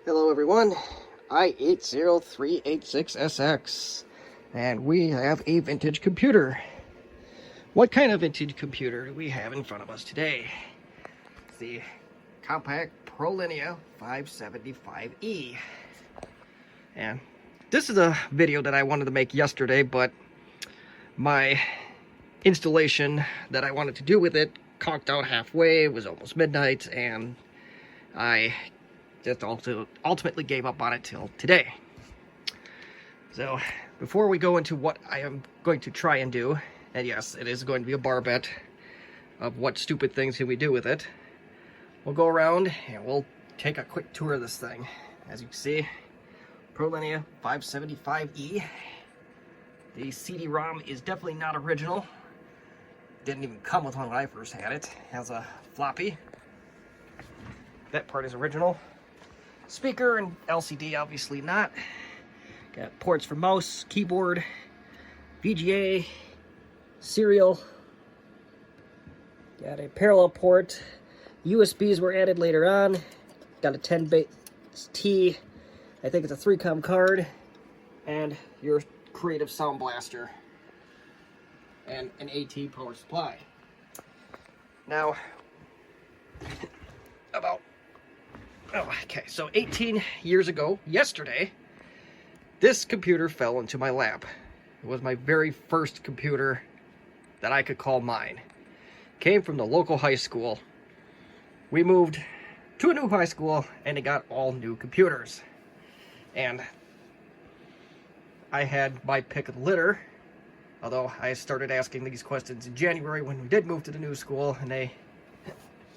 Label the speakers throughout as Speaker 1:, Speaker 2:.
Speaker 1: Hello everyone, i80386SX, and we have a vintage computer. What kind of vintage computer do we have in front of us today? It's the Compaq Prolinea 575e. And this is a video that I wanted to make yesterday, but my installation that I wanted to do with it conked out halfway. It was almost midnight, and I just ultimately gave up on it till today. So before we go into what I am going to try and do, and yes, it is going to be a bar bet of what stupid things can we do with it, we'll go around and we'll take a quick tour of this thing. As you can see, Prolinea 575e. The CD-ROM is definitely not original. Didn't even come with one when I first had it. It has a floppy. That part is original. Speaker and LCD, obviously not. Got ports for mouse, keyboard, VGA, serial. Got a parallel port. USBs were added later on. Got a 10-bit T. I think it's a 3-com card. And your Creative Sound Blaster. And an AT power supply. Now, so 18 years ago, yesterday, this computer fell into my lap. It was my very first computer that I could call mine. Came from the local high school. We moved to a new high school, and it got all new computers. And I had my pick of the litter, although I started asking these questions in January when we did move to the new school, and they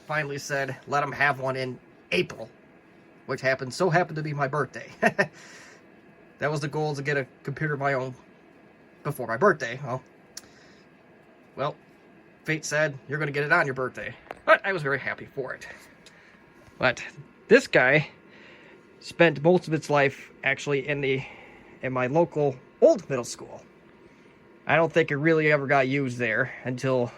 Speaker 1: finally said, let them have one in April, which happened to be my birthday. That was the goal, to get a computer of my own before my birthday. Well, fate said, you're going to get it on your birthday. But I was very happy for it. But this guy spent most of its life actually in my local old middle school. I don't think it really ever got used there until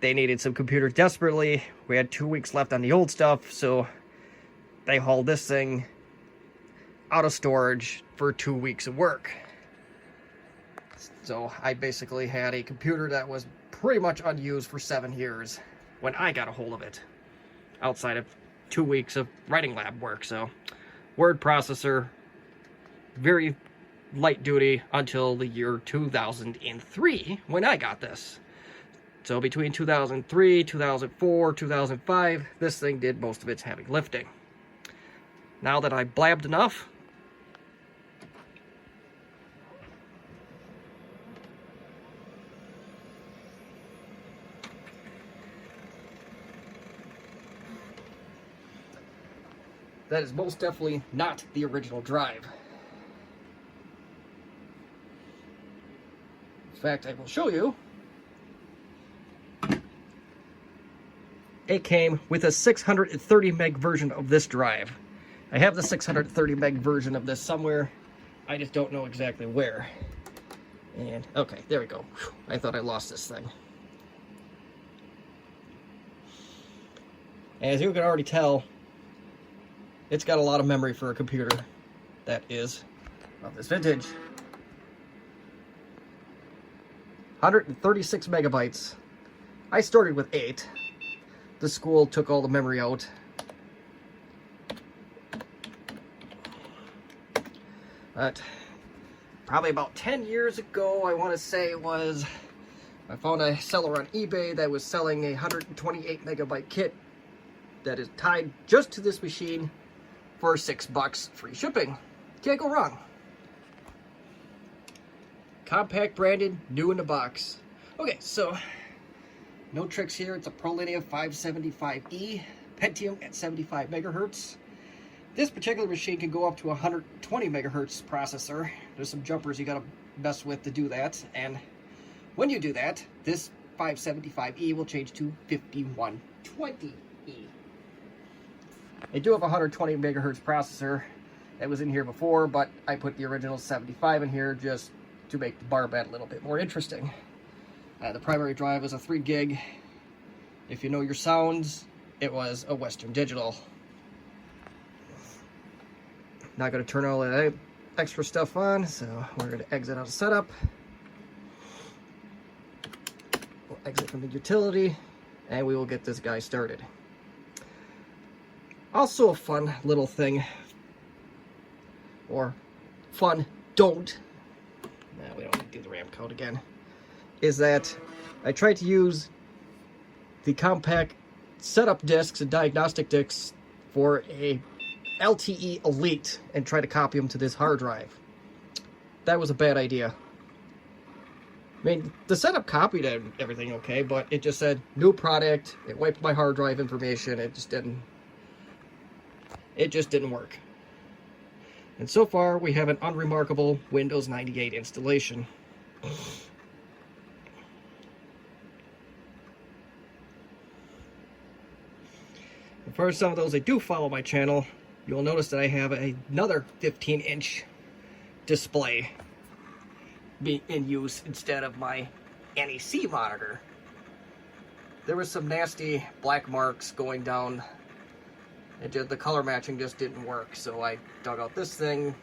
Speaker 1: they needed some computers desperately. We had 2 weeks left on the old stuff, so they hauled this thing out of storage for 2 weeks of work. So I basically had a computer that was pretty much unused for 7 years when I got a hold of it, outside of 2 weeks of writing lab work. So word processor, very light duty until the year 2003 when I got this. So between 2003, 2004, 2005, this thing did most of its heavy lifting. Now that I blabbed enough, that is most definitely not the original drive. In fact, I will show you. It came with a 630 meg version of this drive. I have the 630 meg version of this somewhere. I just don't know exactly where. And, okay, there we go. Whew, I thought I lost this thing. As you can already tell, it's got a lot of memory for a computer that is of this vintage. 136 megabytes. I started with 8. The school took all the memory out. But probably about 10 years ago, I want to say it was, I found a seller on eBay that was selling a 128 megabyte kit that is tied just to this machine for $6 free shipping. Can't go wrong. Compaq branded, new in the box. Okay, so no tricks here. It's a Prolinea 575e, Pentium at 75 megahertz. This particular machine can go up to 120 megahertz processor. There's some jumpers you gotta mess with to do that, and when you do that, this 575e will change to 5120e. I do have a 120 megahertz processor that was in here before, but I put the original 75 in here just to make the bar bet a little bit more interesting. The primary drive is a 3 gig. If you know your sounds, it was a Western Digital. Not going to turn all that extra stuff on, so we're going to exit out of setup. We'll exit from the utility, and we will get this guy started. Also a fun little thing, or fun don't, no, we don't need to do the RAM code again, is that I tried to use the Compaq setup discs and diagnostic discs for a LTE Elite and try to copy them to this hard drive. That was a bad idea. I mean, the setup copied everything okay, but it just said new product. It wiped my hard drive information. It just didn't work. And so far, we have an unremarkable Windows 98 installation. And for some of those that do follow my channel, you'll notice that I have another 15-inch display in use instead of my NEC monitor. There was some nasty black marks going down. The color matching just didn't work, so I dug out this thing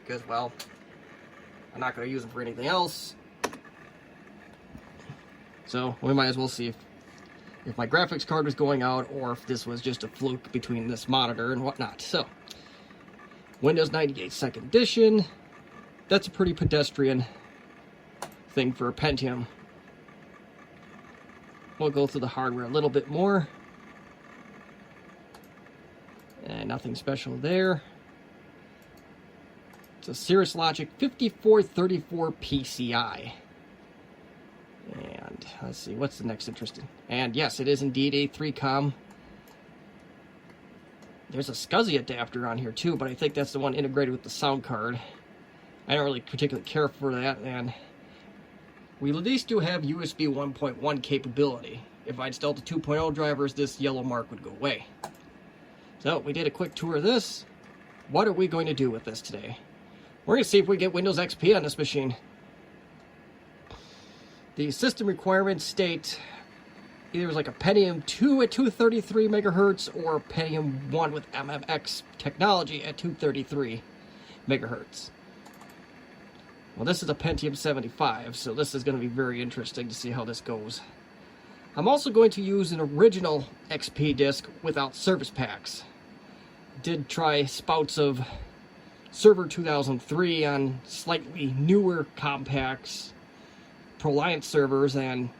Speaker 1: because, well, I'm not going to use them for anything else. So we might as well see if my graphics card was going out or if this was just a fluke between this monitor and whatnot. So, Windows 98 2nd Edition. That's a pretty pedestrian thing for a Pentium. We'll go through the hardware a little bit more. And nothing special there. It's a Cirrus Logic 5434 PCI. And let's see, what's the next interesting? And yes, it is indeed a 3-COM. There's a SCSI adapter on here too, but I think that's the one integrated with the sound card. I don't really particularly care for that, and we at least do have USB 1.1 capability. If I installed the 2.0 drivers, this yellow mark would go away. So, we did a quick tour of this. What are we going to do with this today? We're going to see if we get Windows XP on this machine. The system requirements state either it was like a Pentium 2 at 233 megahertz or Pentium 1 with MMX technology at 233 megahertz. Well, this is a Pentium 75, so this is going to be very interesting to see how this goes. I'm also going to use an original XP disk without service packs. Did try spouts of Server 2003 on slightly newer Compaq's Prolinea servers, and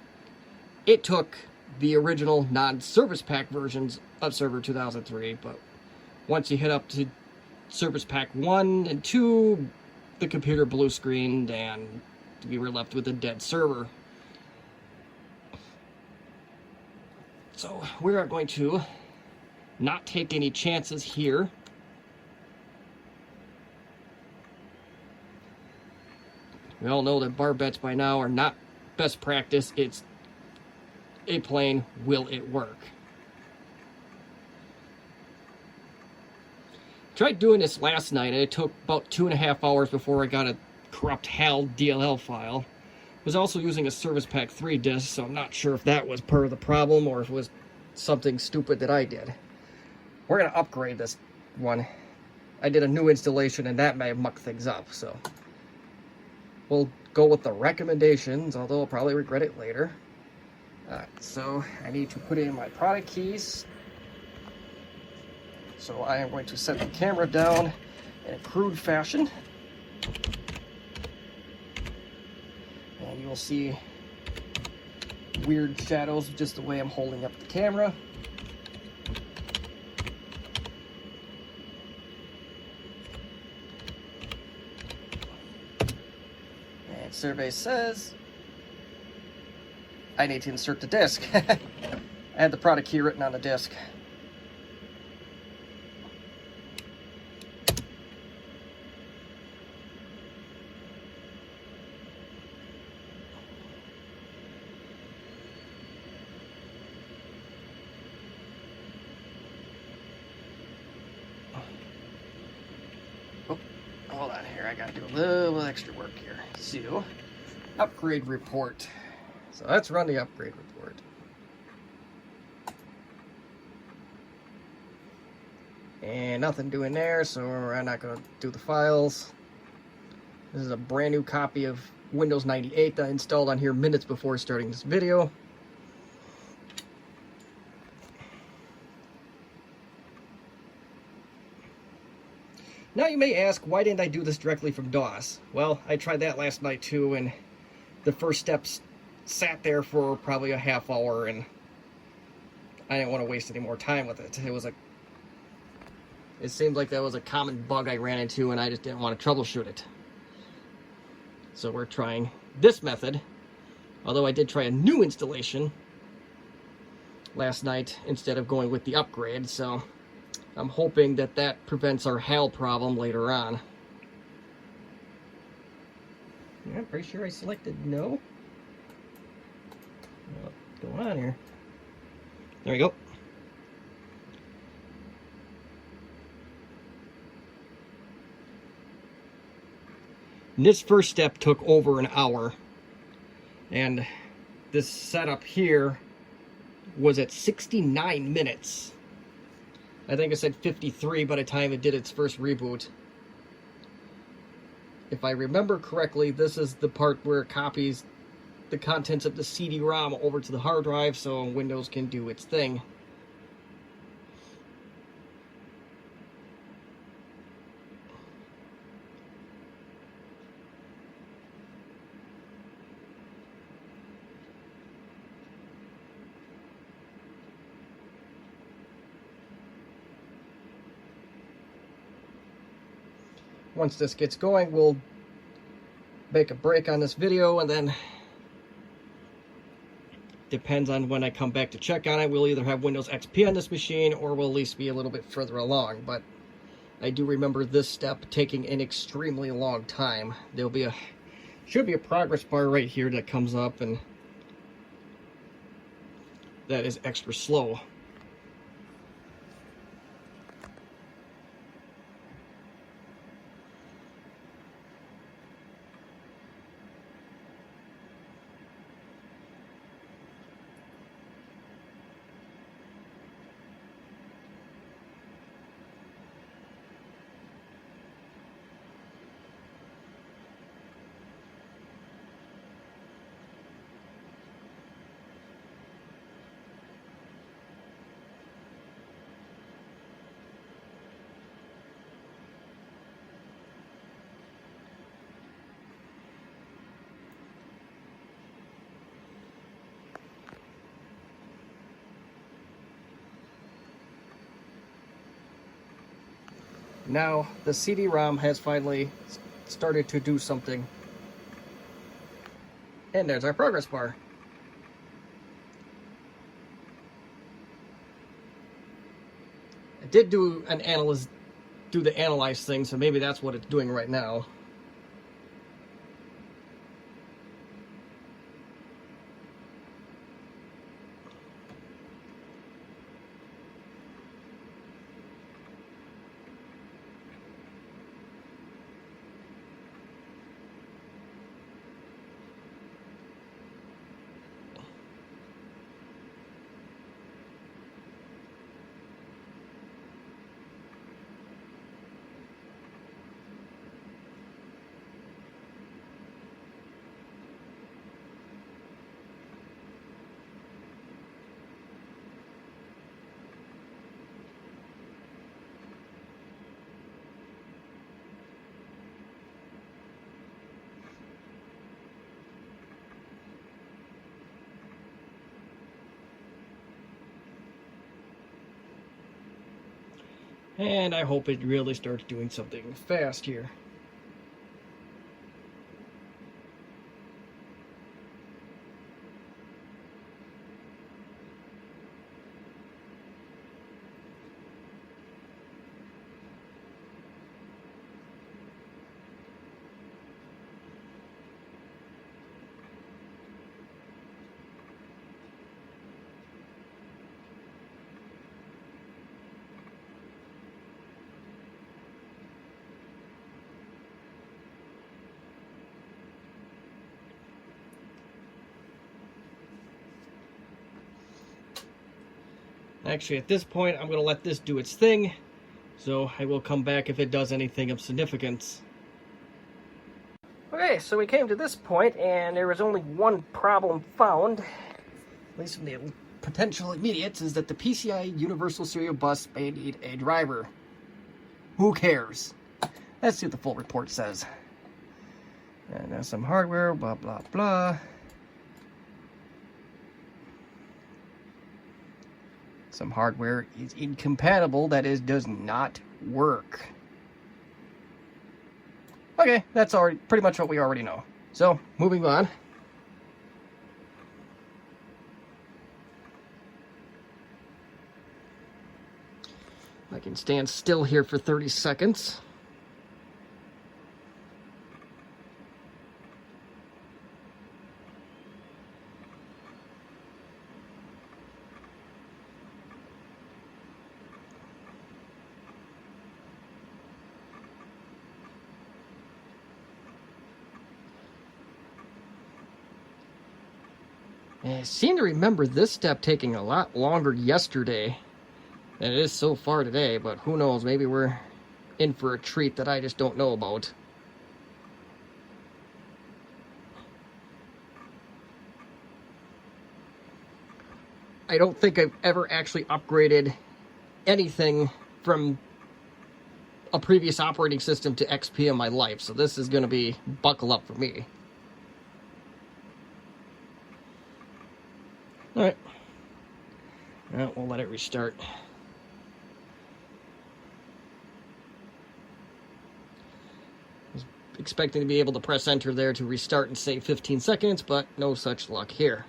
Speaker 1: it took the original non-service pack versions of Server 2003, but once you hit up to Service Pack 1 and 2, the computer blue screened and we were left with a dead server. So we are going to not take any chances here. We all know that bar bets by now are not best practice. It's a plain, will it work? Tried doing this last night, and it took about 2.5 hours before I got a corrupt HAL DLL file. Was also using a Service Pack 3 disk, so I'm not sure if that was part of the problem or if it was something stupid that I did. We're going to upgrade this one. I did a new installation, and that may have mucked things up, so we'll go with the recommendations, although I'll probably regret it later. Alright, so I need to put in my product keys. So I am going to set the camera down in a crude fashion. And you will see weird shadows just the way I'm holding up the camera. And survey says I need to insert the disc. I had the product key written on the disc. Hold on here, I gotta do a little extra work here. So, upgrade report. So let's run the upgrade report. And nothing doing there, so I'm not going to do the files. This is a brand new copy of Windows 98 that I installed on here minutes before starting this video. Now you may ask, why didn't I do this directly from DOS? Well, I tried that last night too, and the first steps sat there for probably a half hour, and I didn't want to waste any more time with it. It seemed like that was a common bug I ran into, and I just didn't want to troubleshoot it. So we're trying this method, although I did try a new installation last night instead of going with the upgrade, so I'm hoping that that prevents our HAL problem later on. Yeah, I'm pretty sure I selected no. What's going on here? There we go. And this first step took over an hour, and this setup here was at 69 minutes. I think I said 53 by the time it did its first reboot. If I remember correctly, this is the part where it copies the contents of the CD-ROM over to the hard drive so Windows can do its thing. Once this gets going, we'll make a break on this video, and then depends on when I come back to check on it, we'll either have Windows XP on this machine or we'll at least be a little bit further along. But I do remember this step taking an extremely long time. There'll be should be a progress bar right here that comes up, and that is extra slow. Now the CD-ROM has finally started to do something. And there's our progress bar. I did do the analyze thing, so maybe that's what it's doing right now. And I hope it really starts doing something fast here. Actually, at this point, I'm going to let this do its thing, So I will come back if it does anything of significance. Okay, so we came to this point, and there was only one problem found, at least from the potential immediates, is that the PCI Universal Serial Bus may need a driver. Who cares? Let's see what the full report says. And there's some hardware, blah, blah, blah. Some hardware is incompatible, that is, does not work. Okay, that's already pretty much what we already know. So, moving on. I can stand still here for 30 seconds. I seem to remember this step taking a lot longer yesterday than it is so far today, but who knows, maybe we're in for a treat that I just don't know about. I don't think I've ever actually upgraded anything from a previous operating system to XP in my life, so this is going to be buckle up for me. Alright. Well, we'll let it restart. I was expecting to be able to press enter there to restart and save 15 seconds, but no such luck here.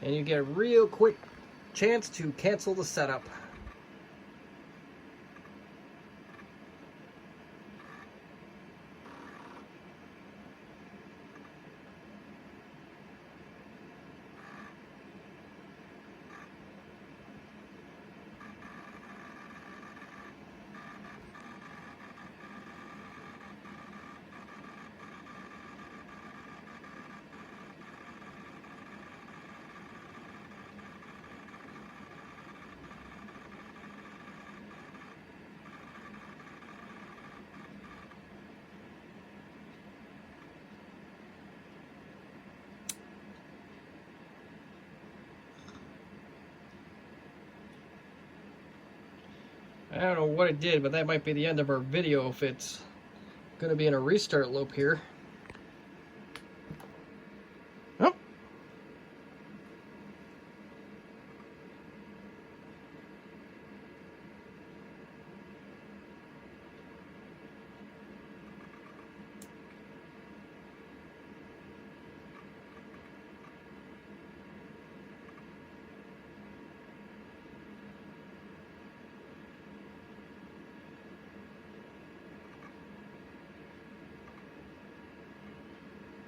Speaker 1: And you get a real quick chance to cancel the setup. I don't know what it did, but that might be the end of our video if it's going to be in a restart loop here. Oh.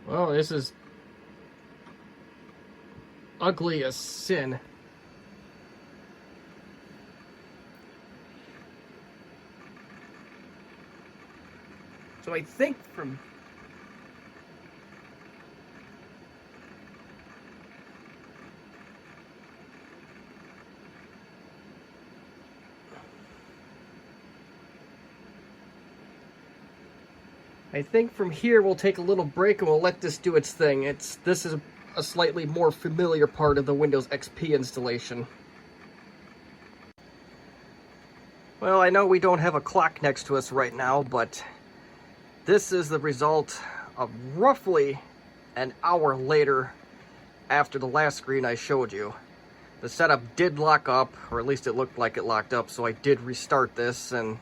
Speaker 1: Well, this is ugly as sin. So I think from here we'll take a little break and we'll let this do its thing. This is a slightly more familiar part of the Windows XP installation. Well, I know we don't have a clock next to us right now, but this is the result of roughly an hour later after the last screen I showed you. The setup did lock up, or at least it looked like it locked up, so I did restart this, and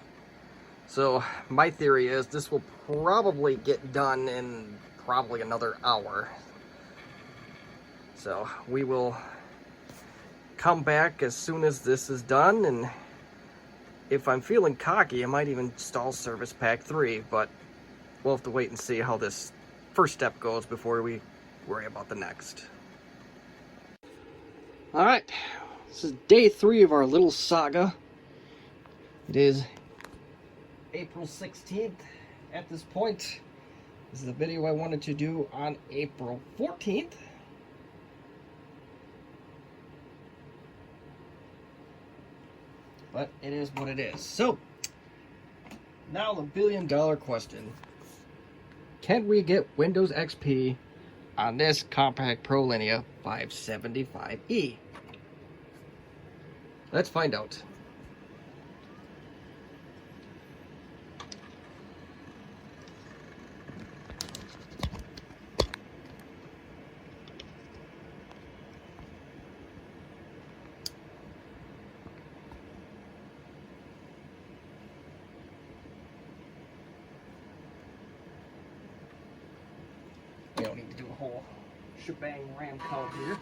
Speaker 1: so my theory is this will probably get done in probably another hour. So we will come back as soon as this is done and if I'm feeling cocky, I might even install Service Pack 3, but we'll have to wait and see how this first step goes before we worry about the next. Alright, this is day 3 of our little saga. It is April 16th at this point. This is a video I wanted to do on April 14th. But it is what it is. So, now the billion-dollar question. Can we get Windows XP on this Compaq Prolinea 575e? Let's find out. We don't need to do a whole shebang ram count here.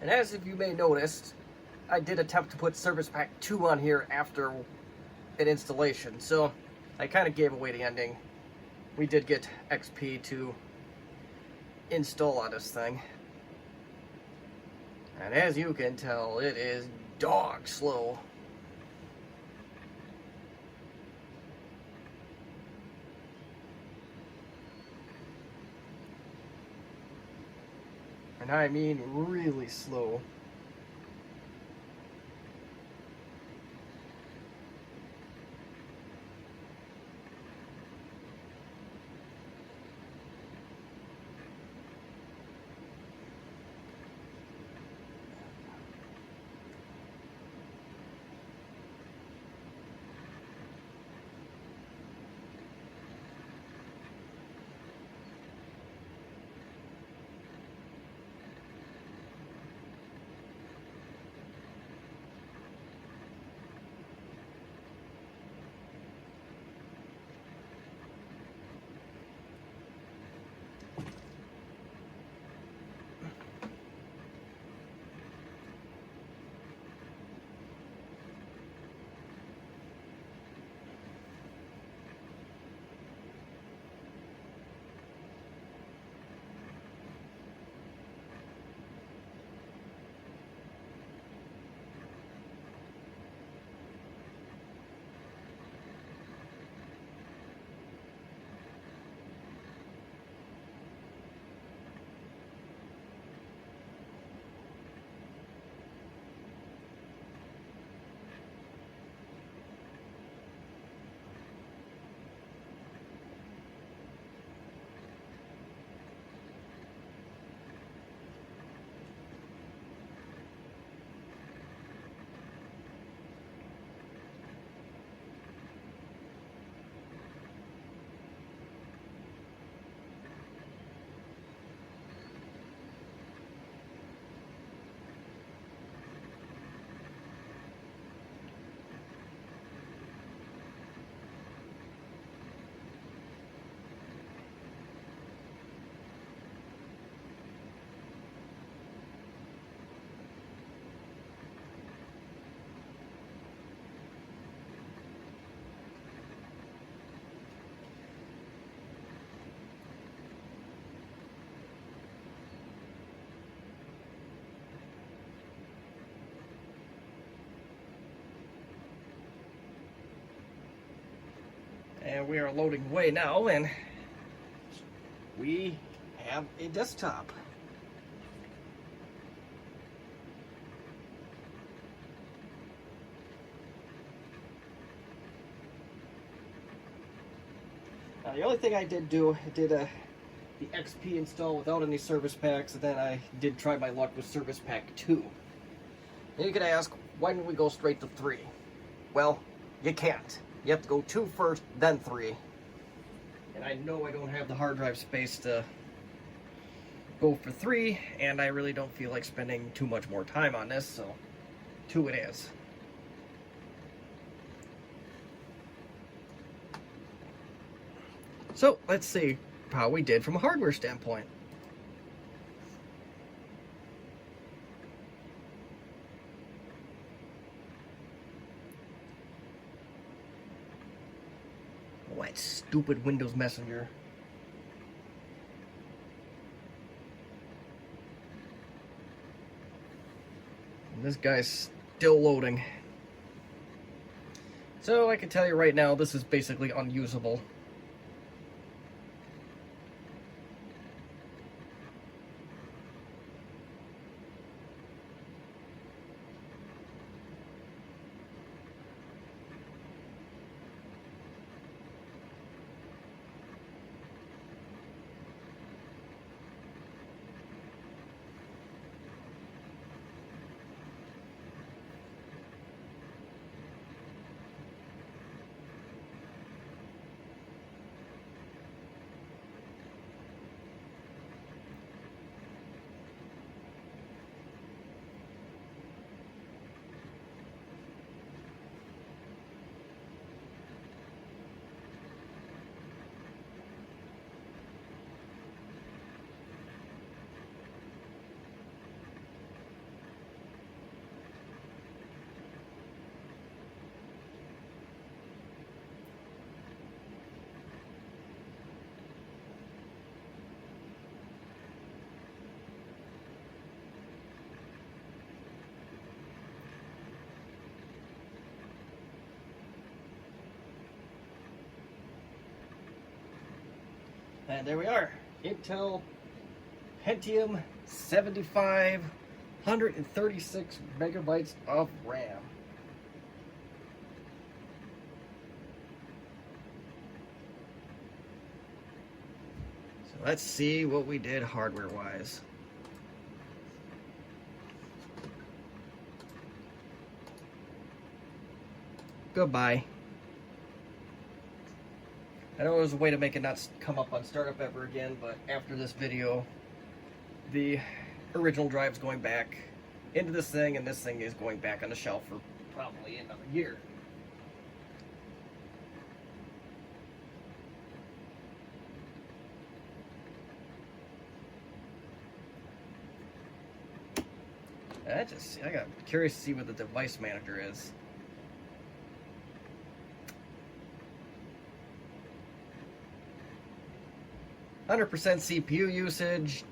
Speaker 1: And as if you may notice, I did attempt to put Service Pack 2 on here after an installation, so I kind of gave away the ending. We did get XP to install on this thing. And as you can tell, it is dog slow. And I mean really slow. And we are loading away now, and we have a desktop. The only thing I did do, I did the XP install without any service packs, and then I did try my luck with service pack 2. And you could ask, why didn't we go straight to 3? Well, you can't. You have to go 2 first, then 3. And I know I don't have the hard drive space to go for 3, and I really don't feel like spending too much more time on this, so 2 it is. So let's see how we did from a hardware standpoint. Oh, that stupid Windows Messenger. And this guy's still loading. So I can tell you right now, this is basically unusable. And there we are, Intel Pentium 75, 136 megabytes of RAM. So let's see what we did hardware-wise. Goodbye. I know there's a way to make it not come up on startup ever again, but after this video, the original drive's going back into this thing, and this thing is going back on the shelf for probably another year. I got curious to see what the device manager is. "100% CPU usage."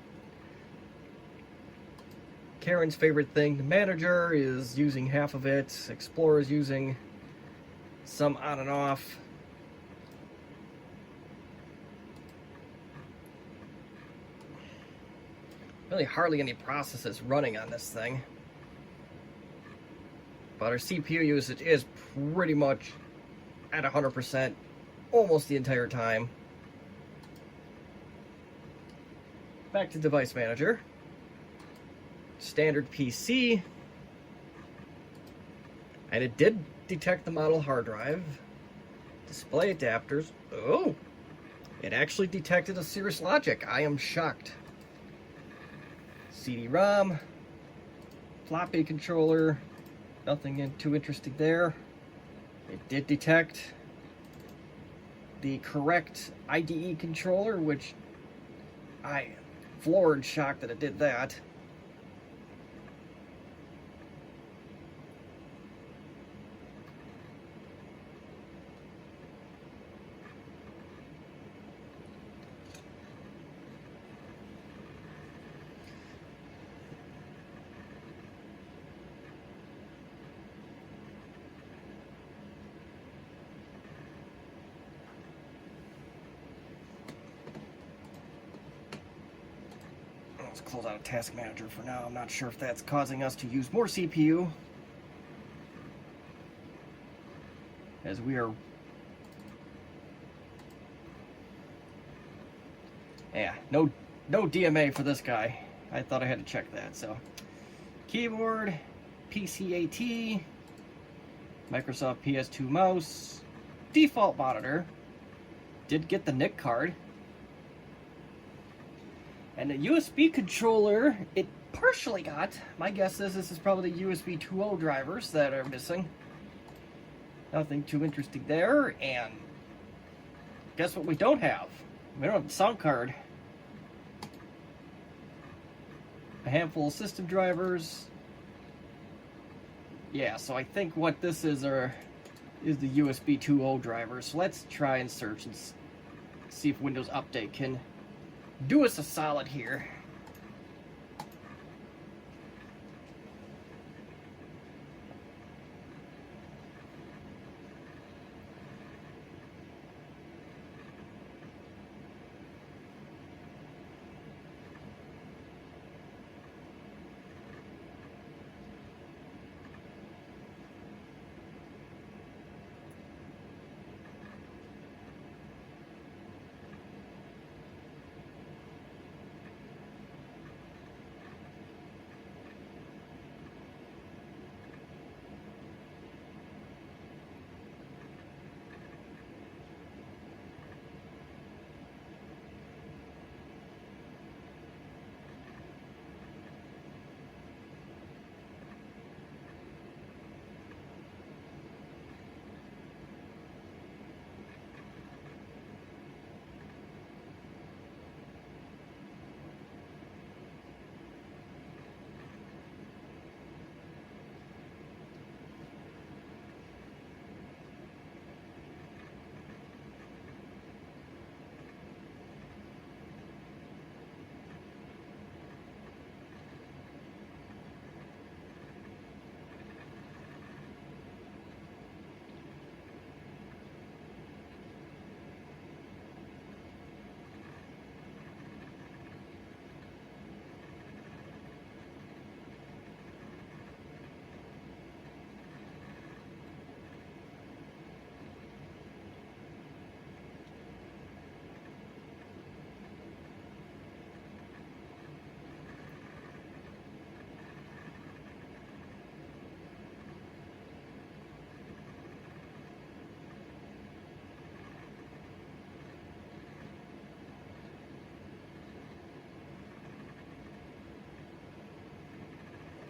Speaker 1: Karen's favorite thing, the manager is using half of it. Explorer's using some on and off. Really hardly any processes running on this thing. But our CPU usage is pretty much at 100% almost the entire time. Back to device manager. Standard PC. And it did detect the model hard drive. Display adapters. Oh! It actually detected a Cirrus Logic. I am shocked. CD-ROM. Floppy controller. Nothing too interesting there. It did detect the correct IDE controller, which I am floored and shocked that it did that. Let's close out a task manager for now. I'm not sure if that's causing us to use more CPU, as we are No DMA for this guy. I thought I had to check that. So, keyboard, PCAT, Microsoft PS2 mouse, default monitor. Did get the NIC card. And the USB controller, it partially got. My guess is this is probably the USB 2.0 drivers that are missing. Nothing too interesting there. And guess what we don't have? We don't have the sound card. A handful of system drivers. Yeah, so I think what this is is the USB 2.0 drivers. So let's try and search and see if Windows Update can do us a solid here.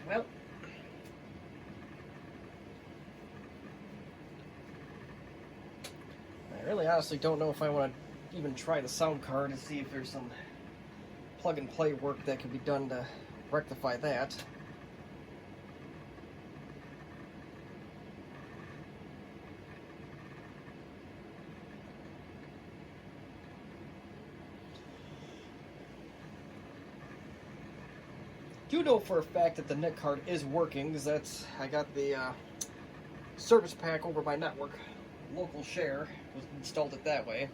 Speaker 1: Well, I really honestly don't know if I want to even try the sound card and see if there's some plug and play work that can be done to rectify that. Do know for a fact that the NIC card is working, because I got the service pack over my network. Local share was installed it that way.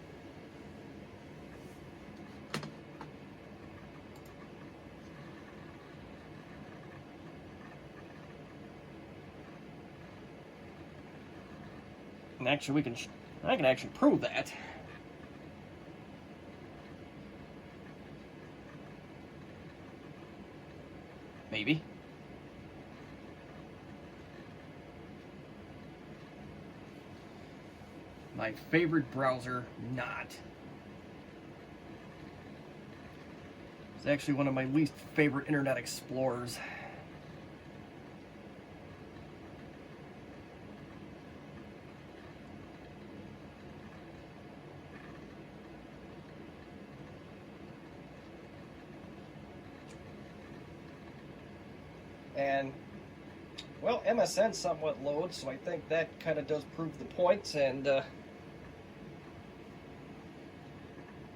Speaker 1: And actually, I can actually prove that. Maybe. My favorite browser, not. It's actually one of my least favorite Internet Explorers. And, well, MSN somewhat loads, so I think that kind of does prove the point, and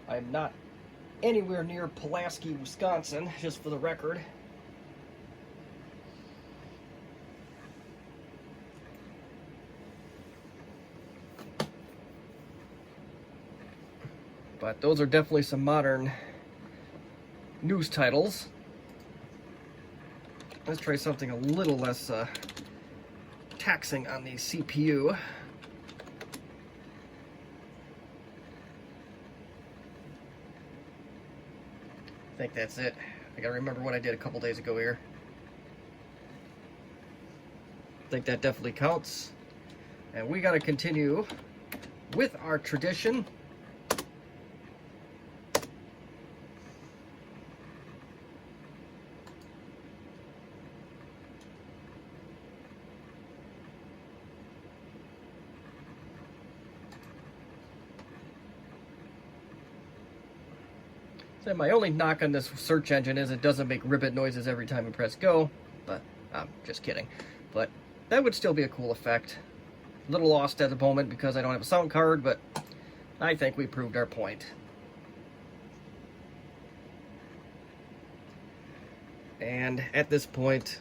Speaker 1: I'm not anywhere near Pulaski, Wisconsin, just for the record. But those are definitely some modern news titles. Let's try something a little less taxing on the CPU. think that's it. I gotta remember what I did a couple days ago here. I think that definitely counts. And we gotta continue with our tradition. So my only knock on this search engine is it doesn't make ribbit noises every time you press go, but I'm just kidding. But that would still be a cool effect. A little lost at the moment because I don't have a sound card, but I think we proved our point. And at this point,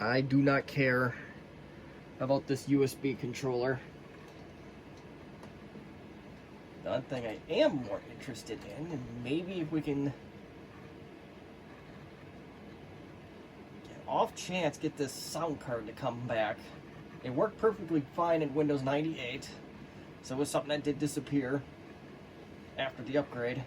Speaker 1: I do not care about this USB controller. The one thing I am more interested in, and maybe if we can, off chance, get this sound card to come back. It worked perfectly fine in Windows 98, so it was something that did disappear after the upgrade.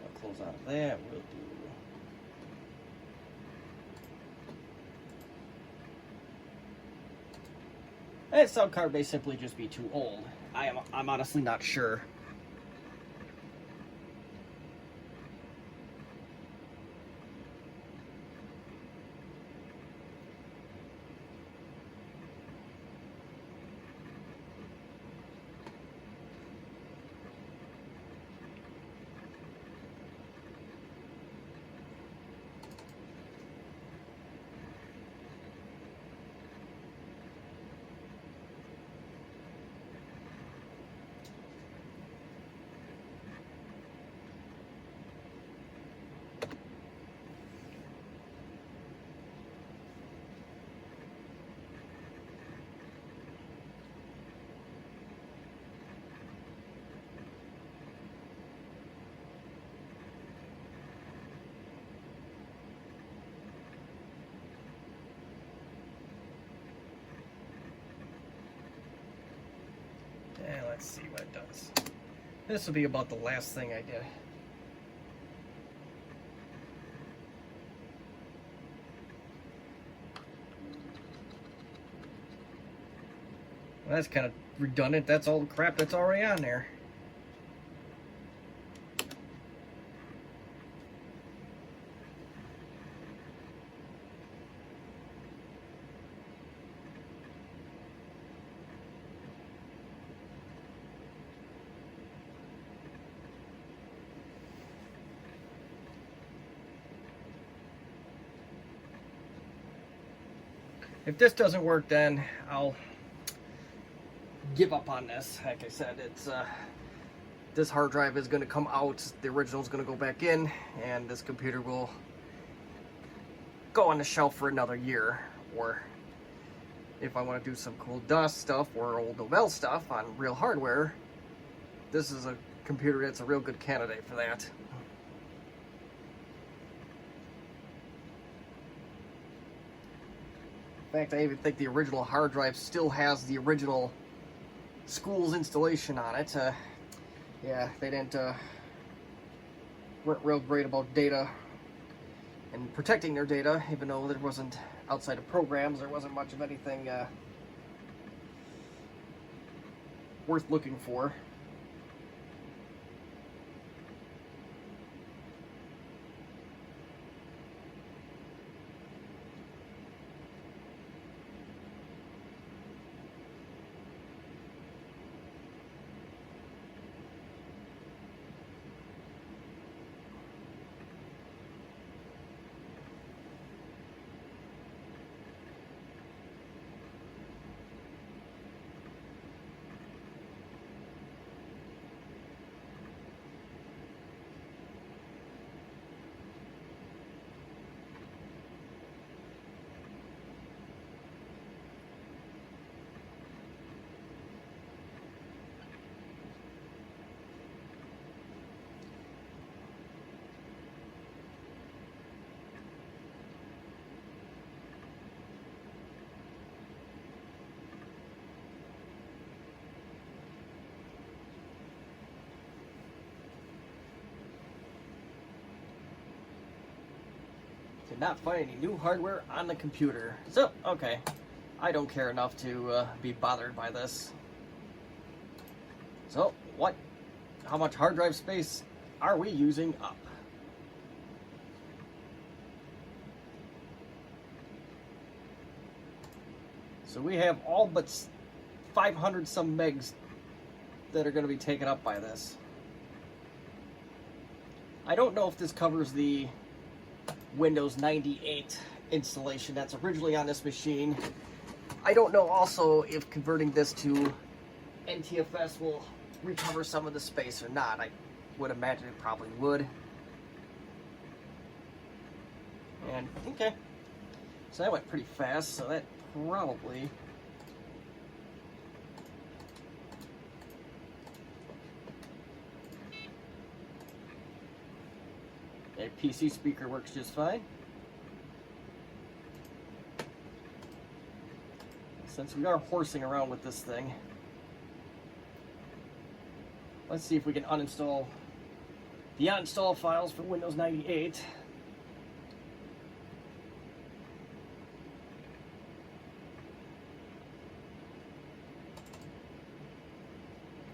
Speaker 1: I'll close out of that. We'll do. That sound card may simply just be too old. I'm honestly not sure. And let's see what it does. This will be about the last thing I did. Well, that's kind of redundant. That's all the crap that's already on there. If this doesn't work, then I'll give up on this. Like I said, it's this hard drive is going to come out, the original is going to go back in, and this computer will go on the shelf for another year. Or if I want to do some cool DOS stuff or old Novell stuff on real hardware, this is a computer that's a real good candidate for that. In fact, I even think the original hard drive still has the original school's installation on it. Yeah, they weren't real great about data and protecting their data, even though there wasn't, outside of programs, there wasn't much of anything worth looking for. could not find any new hardware on the computer. So, okay. I don't care enough to be bothered by this. So, how much hard drive space are we using up? So we have all but 500 some megs that are going to be taken up by this. I don't know if this covers the Windows 98 installation that's originally on this machine. I don't know also if converting this to NTFS will recover some of the space or not. I would imagine it probably would. And okay, so that went pretty fast, so that probably a PC speaker works just fine. Since we are horsing around with this thing, let's see if we can uninstall the uninstall files for Windows 98.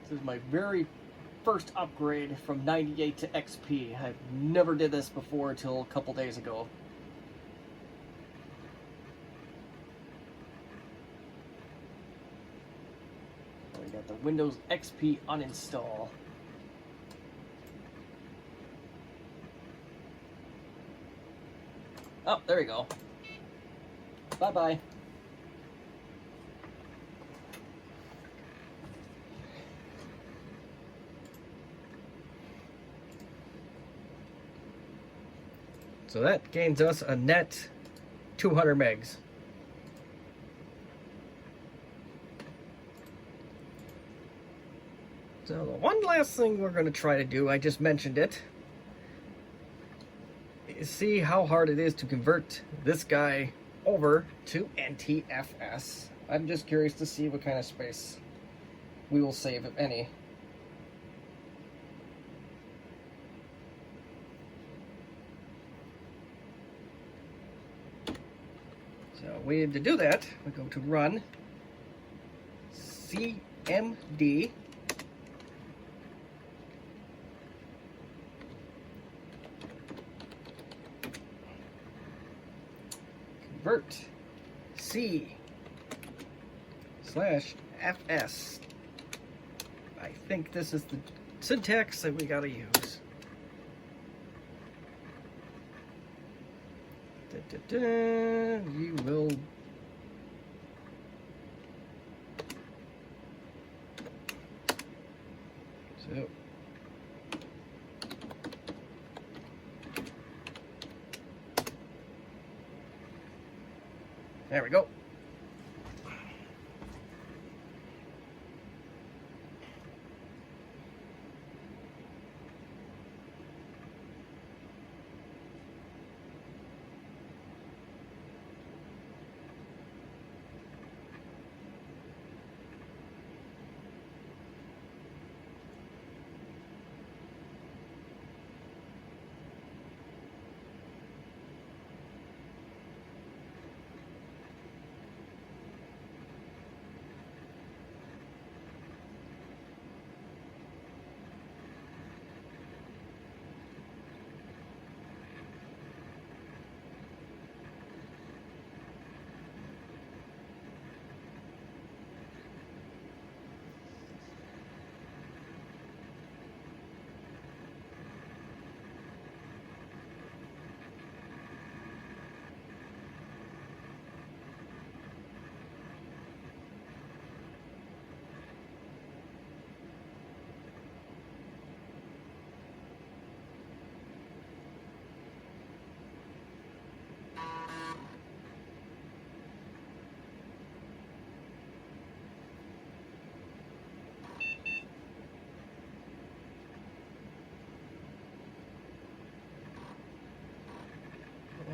Speaker 1: This is my very first upgrade from 98 to XP. I never did this before until a couple days ago. We got the Windows XP Uninstall. Oh, there we go. Bye-bye. So that gains us a net 200 megs. So the one last thing we're going to try to do, I just mentioned it, is see how hard it is to convert this guy over to NTFS. I'm just curious to see what kind of space we will save, if any. So to do that, we go to run cmd convert C/fs. I think this is the syntax that we gotta use. You will so there we go.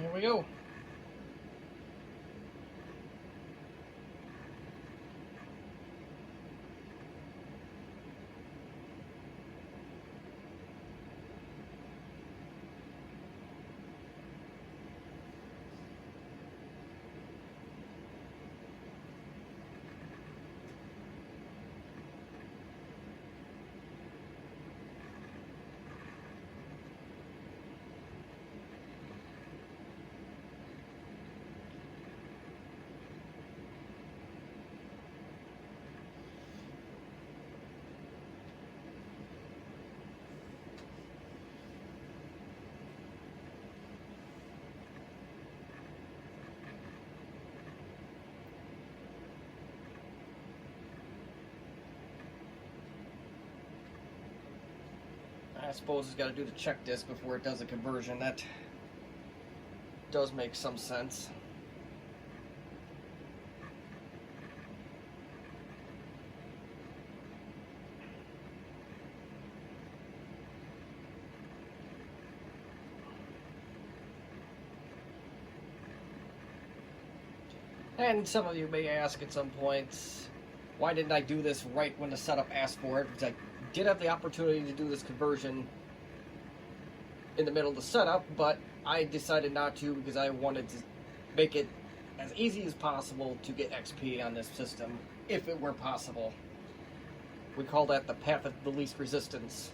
Speaker 1: There we go. I suppose it's got to do the check disk before it does the conversion. That does make some sense. And some of you may ask at some point, why didn't I do this right when the setup asked for it? Because I did have the opportunity to do this conversion in the middle of the setup, but I decided not to because I wanted to make it as easy as possible to get XP on this system, if it were possible. We call that the path of the least resistance.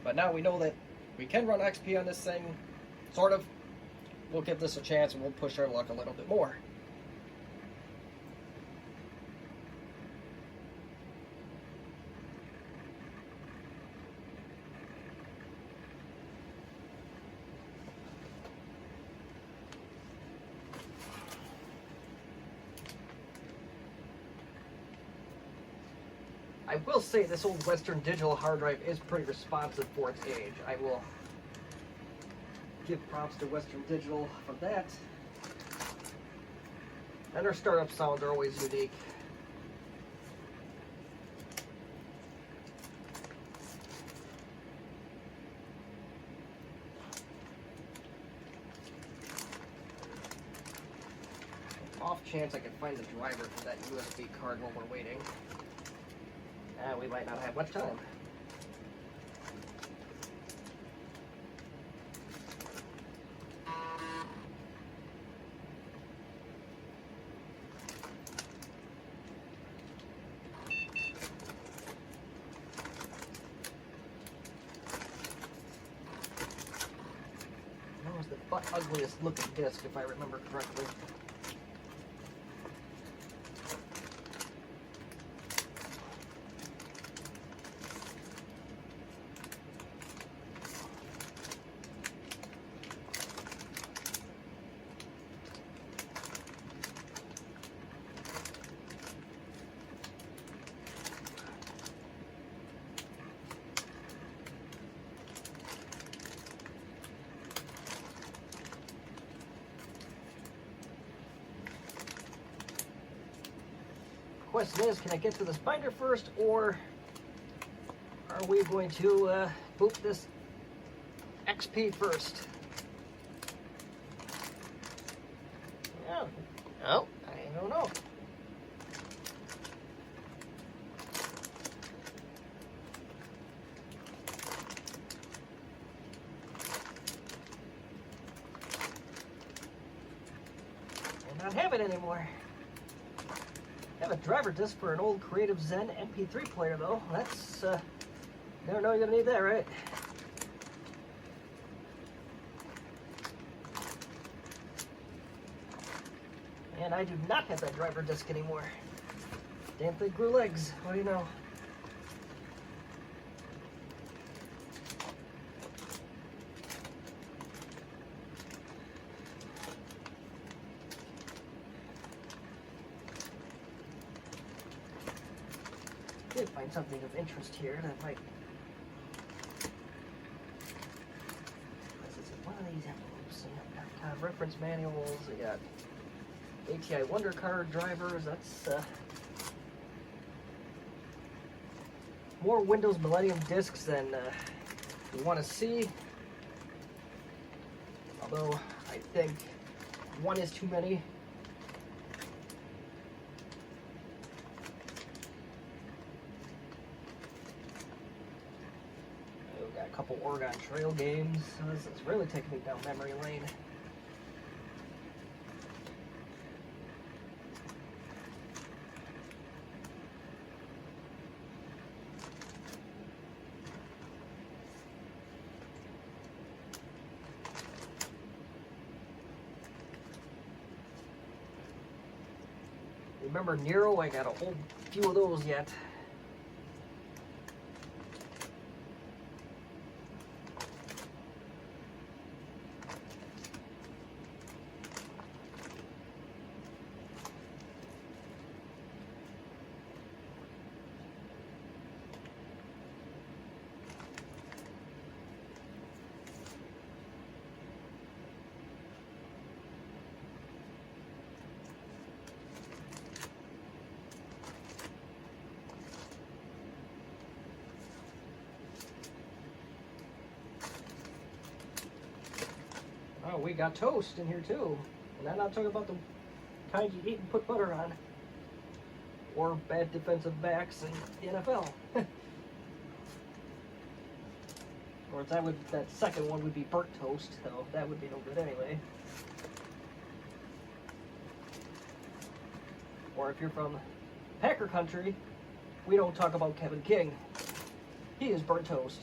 Speaker 1: But now we know that we can run XP on this thing, sort of. We'll give this a chance and we'll push our luck a little bit more. I will say this old Western Digital hard drive is pretty responsive for its age. I will give props to Western Digital for that. And their startup sounds are always unique. Off chance I can find the driver for that USB card while we're waiting. We might not have much time. That was the ugliest looking disc, if I remember correctly. Question is, can I get to this binder first, or are we going to boot this XP first? Yeah. Oh, I don't know. I don't have it anymore. I have a driver disc for an old Creative Zen MP3 player, though. That's, never know you're gonna need that, right? And I do not have that driver disc anymore. Damn thing grew legs. What do you know? I did find something of interest here that might. This is one of these envelopes. You got reference manuals. You got ATI Wonder Card drivers. That's more Windows Millennium discs than we want to see. Although I think one is too many. A couple Oregon Trail games. So this is really taking me down memory lane. Remember Nero? I got a whole few of those yet. Oh, we got toast in here too. And I'm not talking about the kind you eat and put butter on. Or bad defensive backs in the NFL. Or that second one would be burnt toast, so that would be no good anyway. Or if you're from Packer country, we don't talk about Kevin King. He is burnt toast.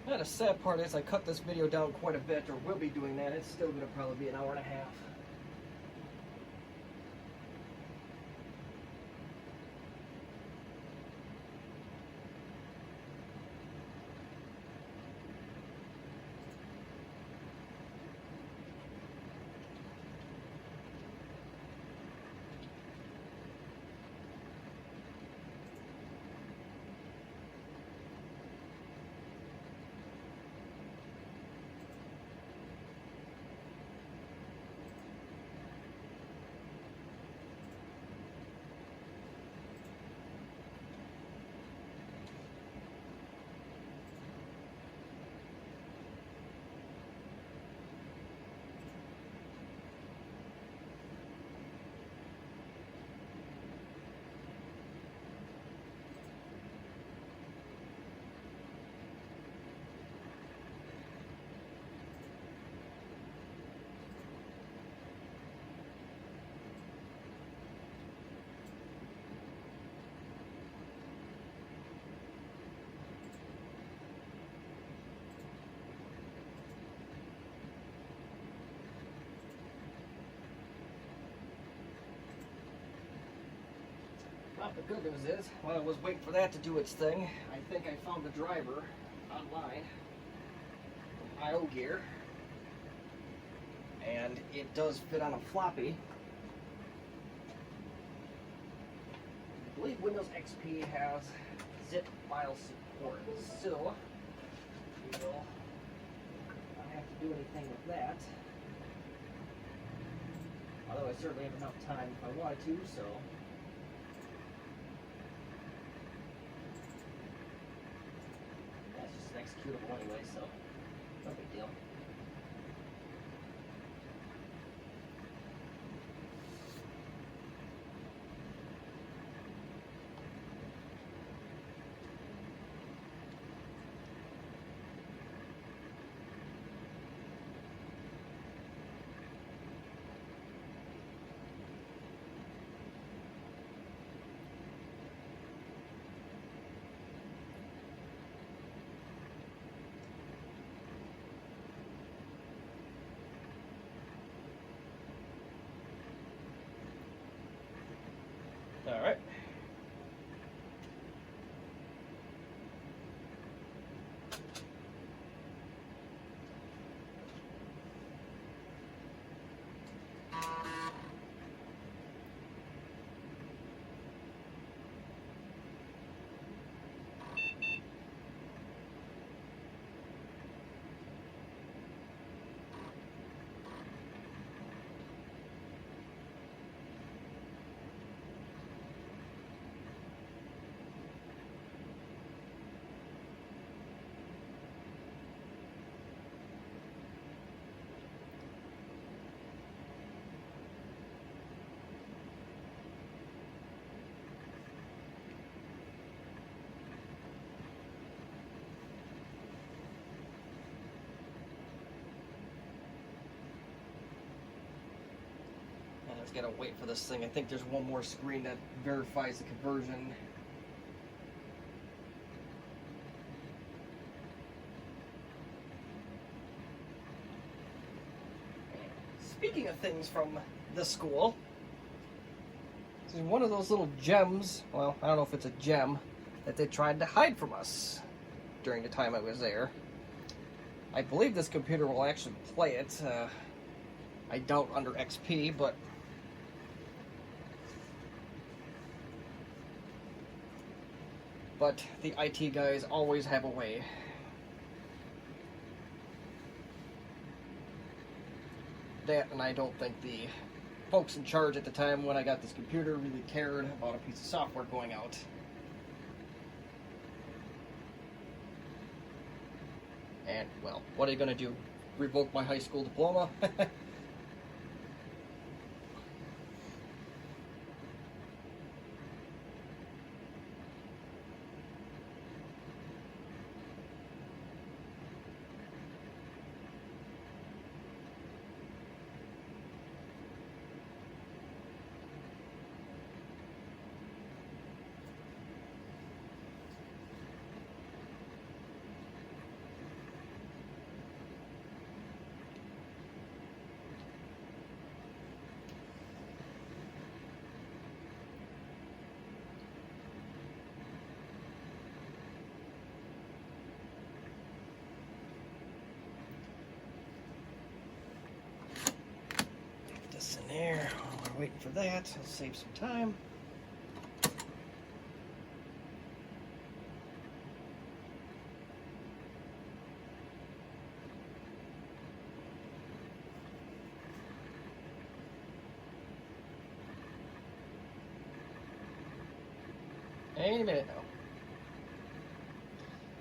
Speaker 1: Now the sad part is I cut this video down quite a bit, or will be doing that. It's still going to probably be an hour and a half. Well, the good news is, while I was waiting for that to do its thing, I think I found the driver online from IO Gear, and it does fit on a floppy. I believe Windows XP has zip file support, so we will not have to do anything with that. Although I certainly have enough time if I wanted to, so. That's just an executable anyway, so no big deal. gotta wait for this thing. I think there's one more screen that verifies the conversion. Speaking of things from the school, this is one of those little gems, well, I don't know if it's a gem, that they tried to hide from us during the time I was there. I believe this computer will actually play it. I doubt under XP, but the IT guys always have a way. That, and I don't think the folks in charge at the time when I got this computer really cared about a piece of software going out. And, well, what are you going to do? Revoke my high school diploma? This in there. While we're waiting for that, I'll save some time. Any minute now.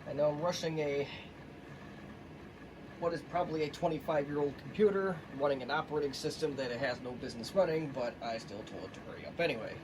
Speaker 1: I know I'm rushing what is probably a 25-year-old computer running an operating system that it has no business running, but I still told it to hurry up anyway.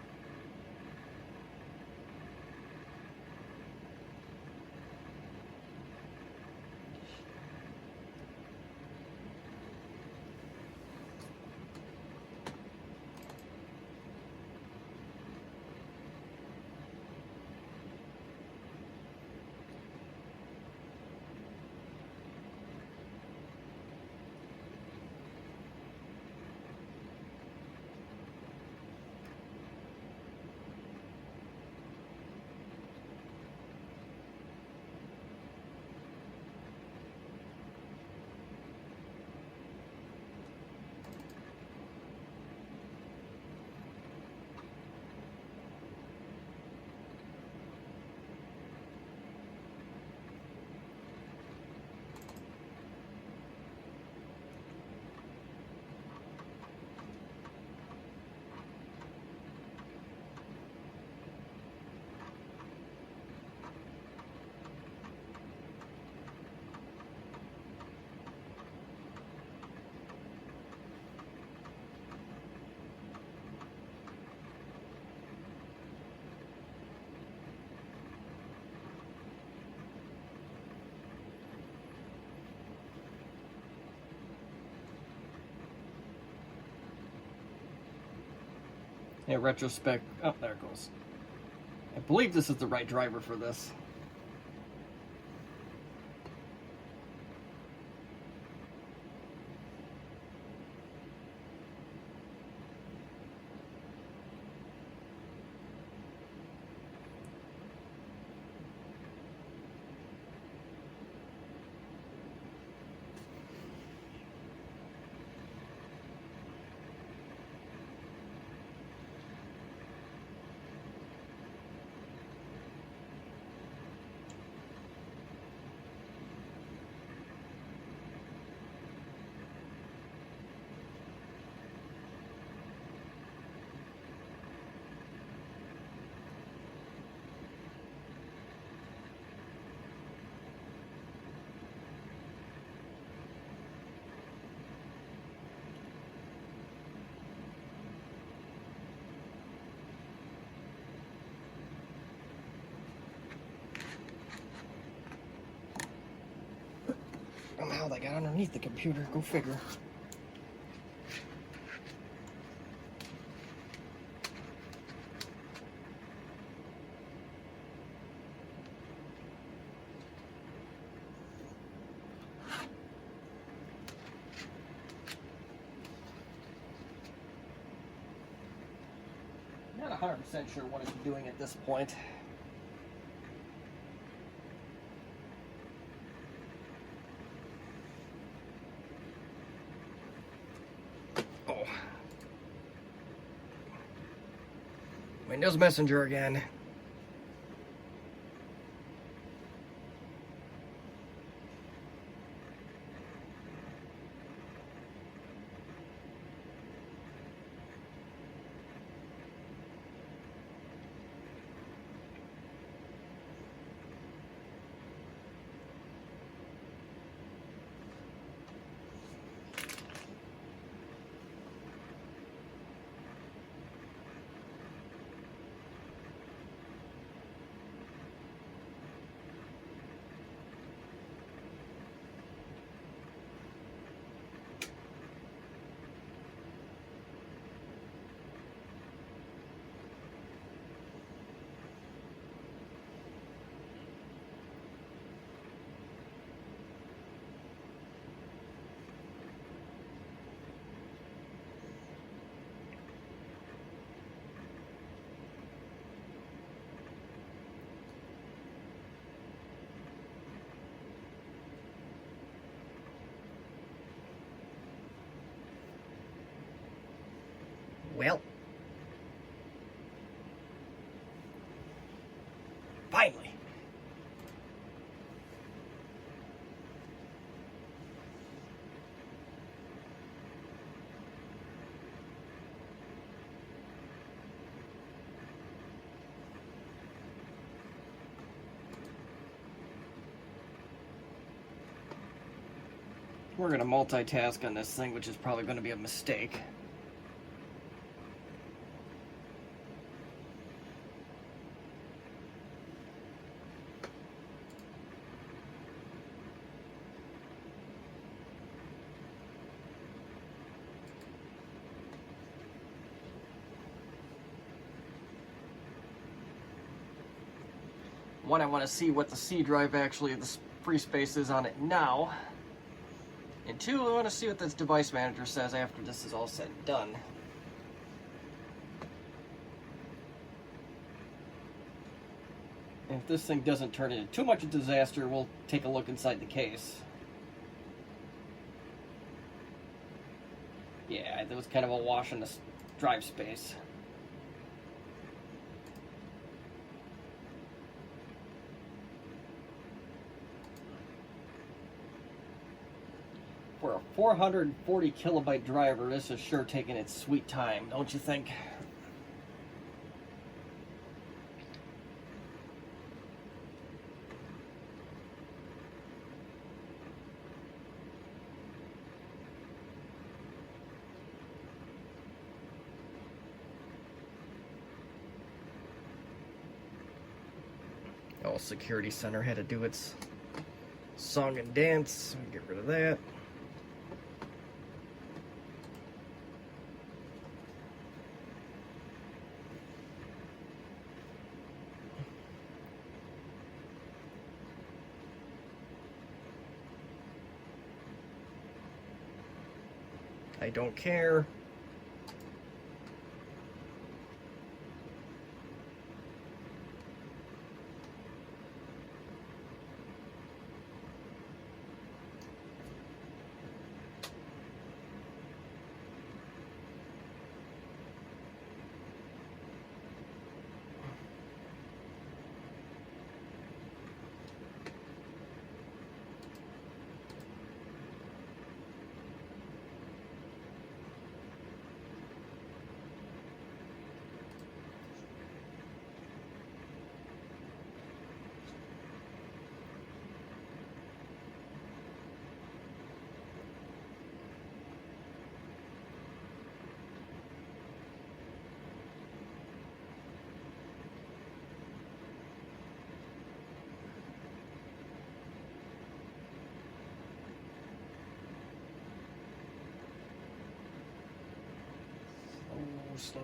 Speaker 1: In retrospect, oh, there it goes. I believe this is the right driver for this. Somehow they got underneath the computer, go figure. 100% sure what it's doing at this point. Oh. Windows Messenger again. Well, finally. We're going to multitask on this thing, which is probably going to be a mistake. One, I want to see what the C drive actually, the free space is on it now. And two, I want to see what this device manager says after this is all said and done. And if this thing doesn't turn into too much of a disaster, we'll take a look inside the case. Yeah, there was kind of a wash in the drive space. For a 440 kilobyte driver, this is sure taking its sweet time, don't you think? Oh, Security Center had to do its song and dance. Get rid of that. I don't care. Slow.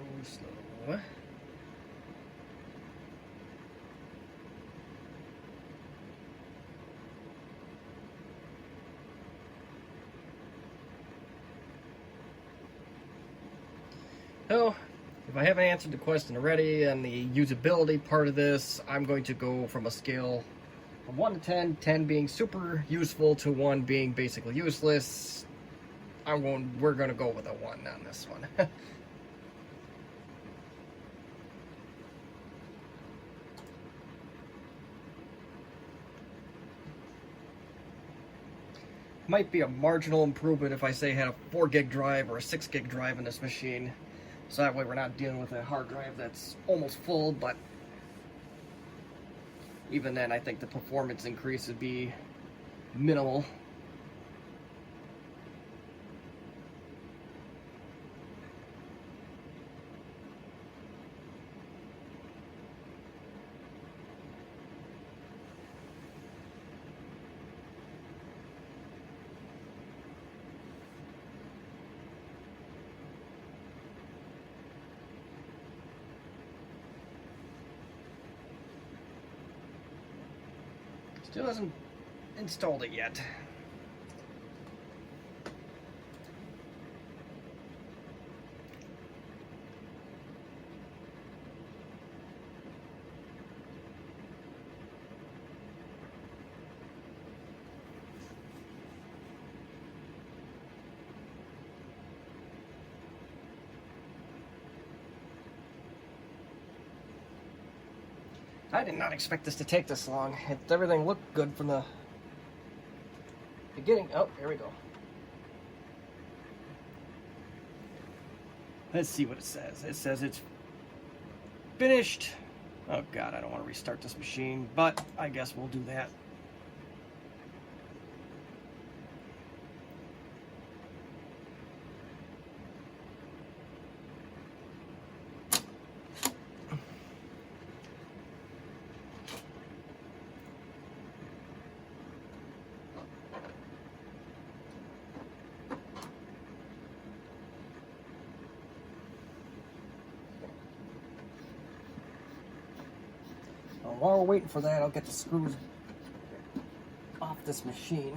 Speaker 1: Oh, if if I haven't answered the question already and the usability part of this, I'm going to go from a scale from 1 to 10, 10 being super useful to 1 being basically useless. We're going to go with a 1 on this one. Might be a marginal improvement if I say had a 4 gig drive or a 6 gig drive in this machine. So that way we're not dealing with a hard drive that's almost full, but even then I think the performance increase would be minimal. Still hasn't installed it yet. I did not expect this to take this long. Everything looked good from the beginning. Oh, here we go. Let's see what it says. It says it's finished. Oh God, I don't want to restart this machine, but I guess we'll do that. While we're waiting for that, I'll get the screws off this machine.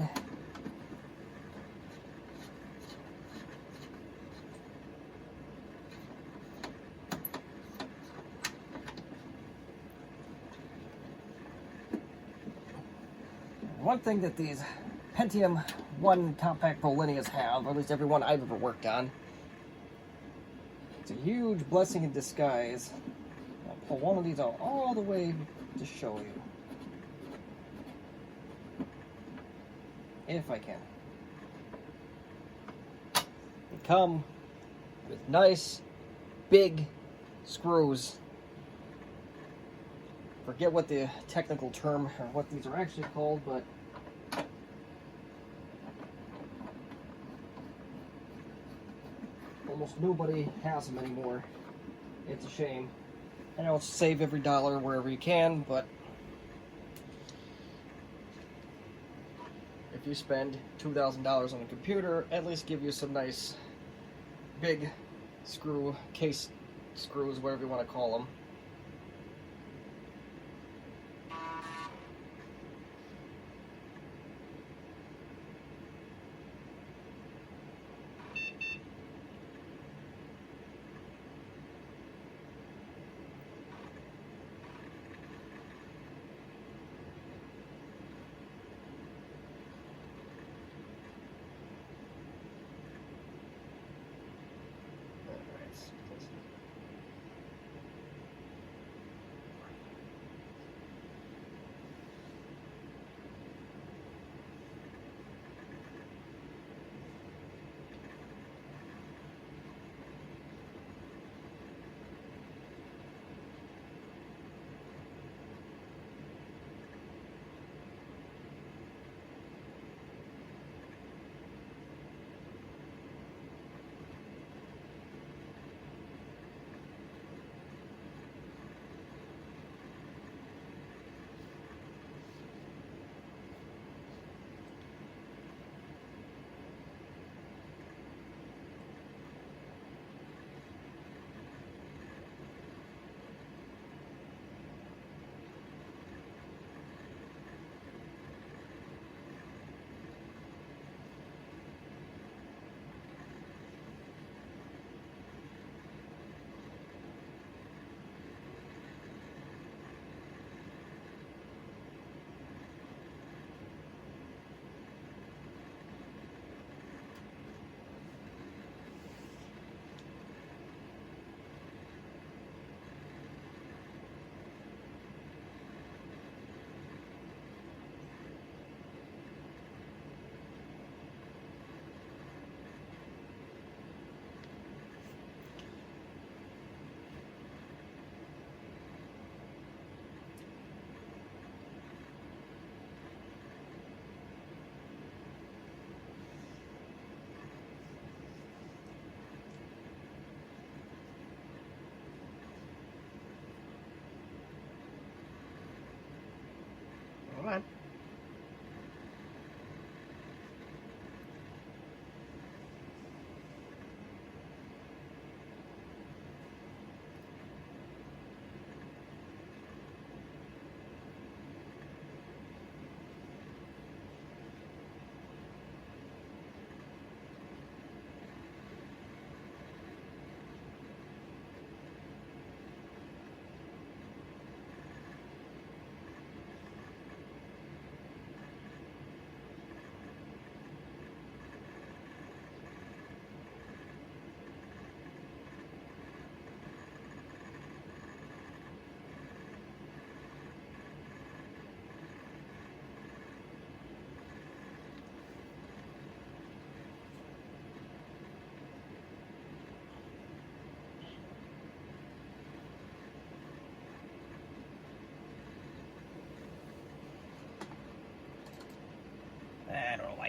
Speaker 1: One thing that these Pentium 1 Compaq Prolineas have, or at least every one I've ever worked on, it's a huge blessing in disguise. I'll pull one of these out all the way to show you, if I can. They come with nice big screws. Forget what the technical term or what these are actually called, but almost nobody has them anymore. It's a shame. I know, save every dollar wherever you can, but if you spend $2,000 on a computer, at least give you some nice big screw, case screws, whatever you want to call them.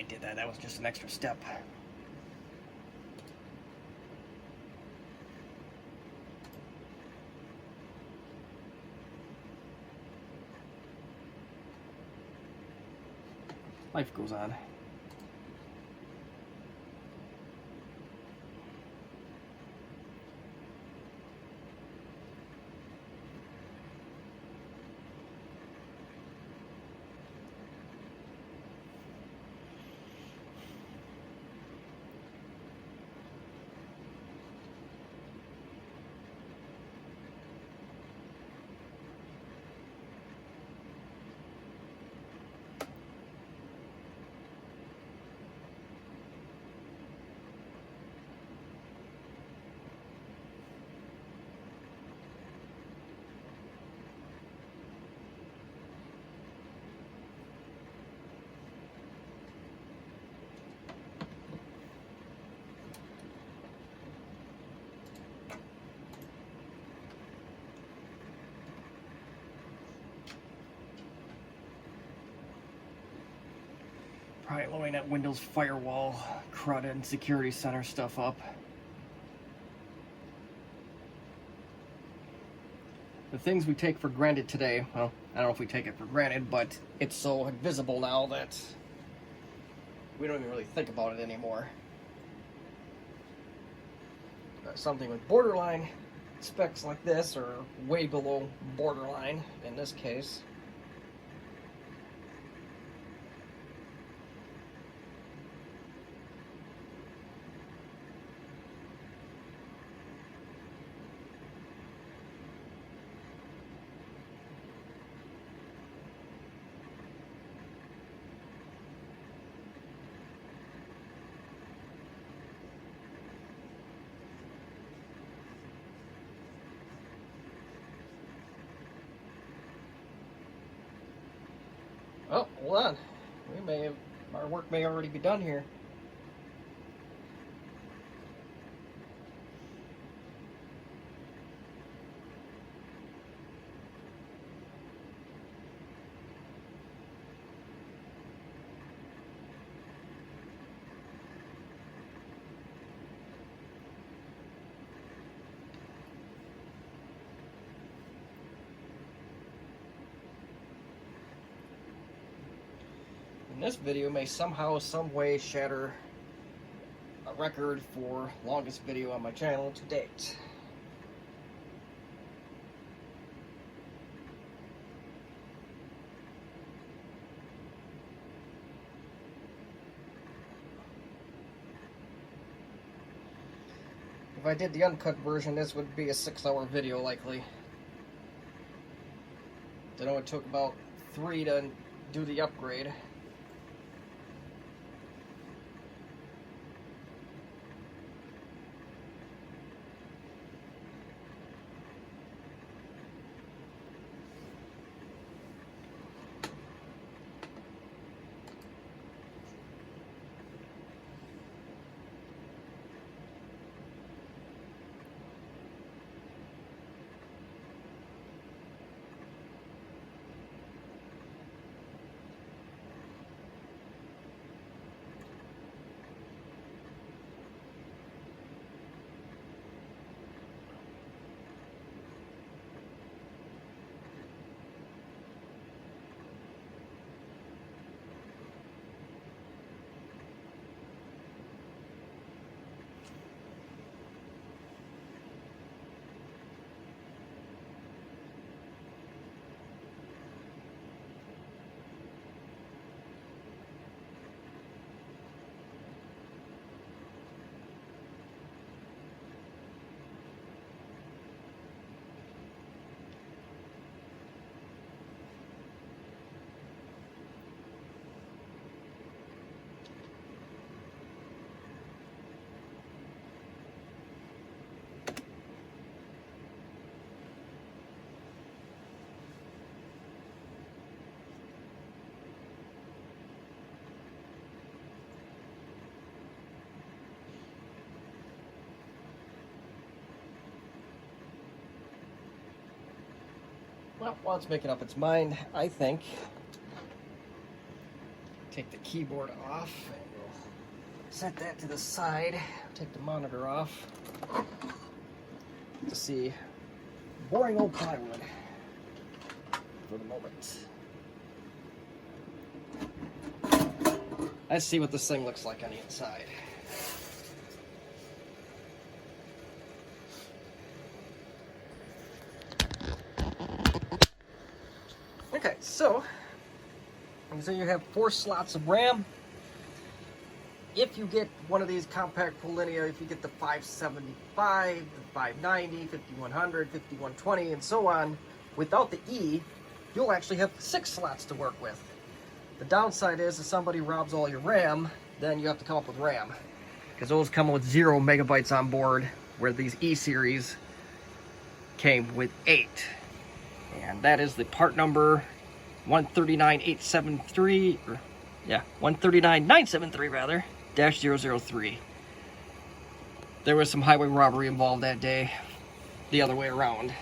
Speaker 1: I did that. That was just an extra step. Life goes on. Probably loading that Windows firewall CRUD and security center stuff up. The things we take for granted today, well, I don't know if we take it for granted, but it's so visible now that we don't even really think about it anymore. Something with borderline specs like this, or way below borderline in this case. Oh, hold on. Our work may already be done here. This video may somehow, some way shatter a record for longest video on my channel to date. If I did the uncut version, this would be a 6-hour video likely. I know it took about 3 to do the upgrade. Well, while it's making up its mind, I think take the keyboard off and we'll set that to the side. Take the monitor off to see boring old plywood for the moment. Let's see what this thing looks like on the inside. Okay, so you have 4 slots of RAM. If you get one of these Compaq Prolinea, if you get the 575, the 590, 5100, 5120, and so on, without the E, you'll actually have 6 slots to work with. The downside is if somebody robs all your RAM, then you have to come up with RAM, because those come with 0 megabytes on board, where these E series came with 8. And that is the part number 139873, or yeah, 139973 rather, -003. There was some highway robbery involved that day, the other way around.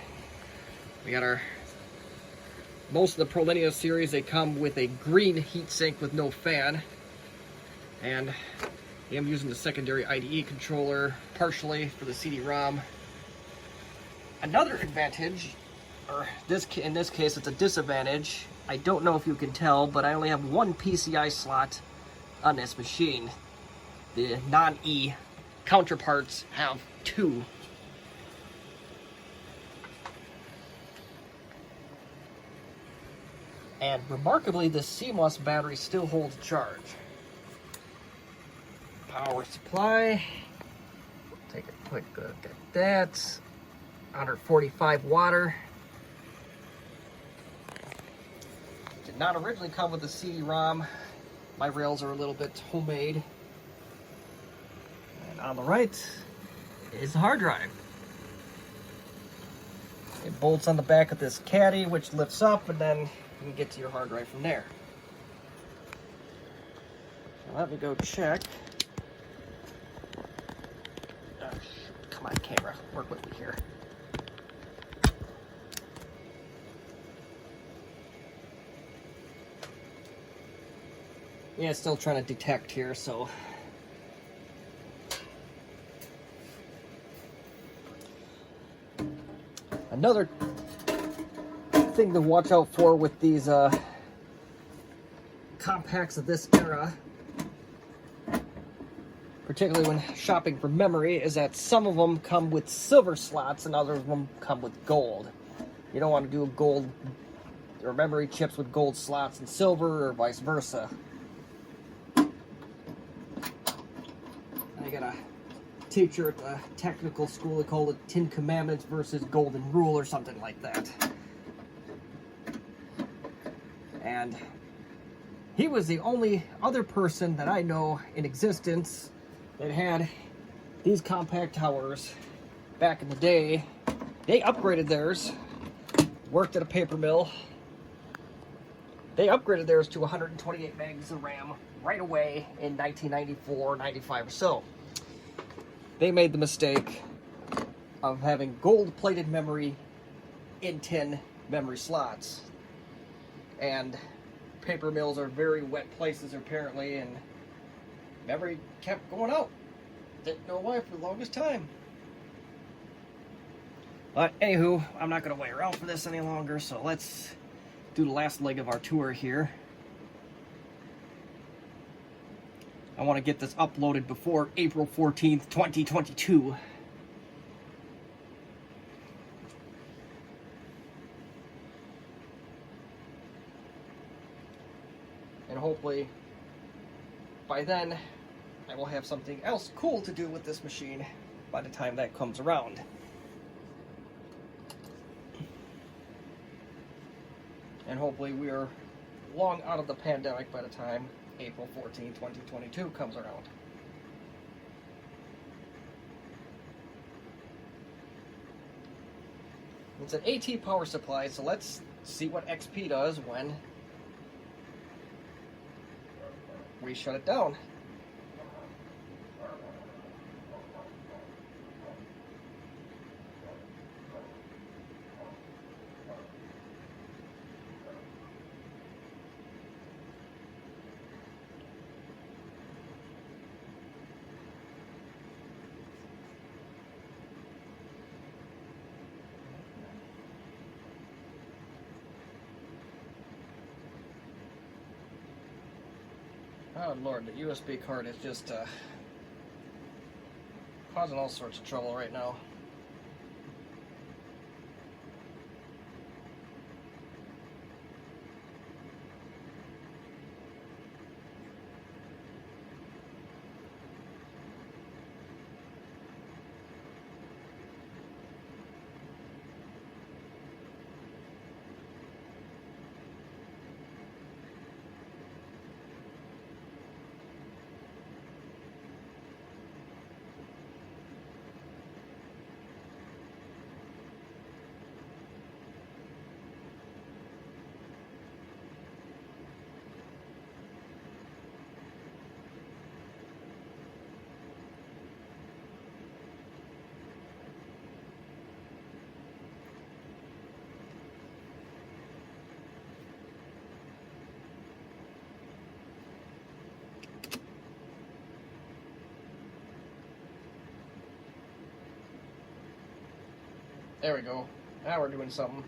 Speaker 1: We got our, most of the Prolinea series, they come with a green heatsink with no fan. And I am using the secondary IDE controller partially for the CD-ROM. Another advantage, or in this case it's a disadvantage, I don't know if you can tell, but I only have 1 PCI slot on this machine. The non-E counterparts have 2. And remarkably, the CMOS battery still holds charge. Power supply. Take a quick look at that. 145 watt. Did not originally come with the CD-ROM. My rails are a little bit homemade. And on the right is the hard drive. It bolts on the back of this caddy, which lifts up, and then you can get to your hard drive from there. So let me go check. Oh, come on, camera, work with me here. Yeah, it's still trying to detect here, so. Another thing to watch out for with these Compaqs of this era, particularly when shopping for memory, is that some of them come with silver slots and others of them come with gold. You don't want to do a gold or memory chips with gold slots and silver, or vice versa. I got a teacher at the technical school, they called it 10 Commandments versus Golden Rule or something like that. And he was the only other person that I know in existence that had these Compaq towers back in the day. They upgraded theirs, worked at a paper mill. They upgraded theirs to 128 megs of RAM right away in 1994, 95 or so. They made the mistake of having gold-plated memory in 10 memory slots. And paper mills are very wet places apparently, and memory kept going out. Didn't know why for the longest time. But anywho, I'm not going to wait around for this any longer, so let's do the last leg of our tour here. I want to get this uploaded before April 14th, 2022. And hopefully, by then, I will have something else cool to do with this machine by the time that comes around. And hopefully we are long out of the pandemic by the time April 14, 2022 comes around. It's an AT power supply, so let's see what XP does when we shut it down. Oh Lord, the USB card is just causing all sorts of trouble right now. There we go. Now we're doing something,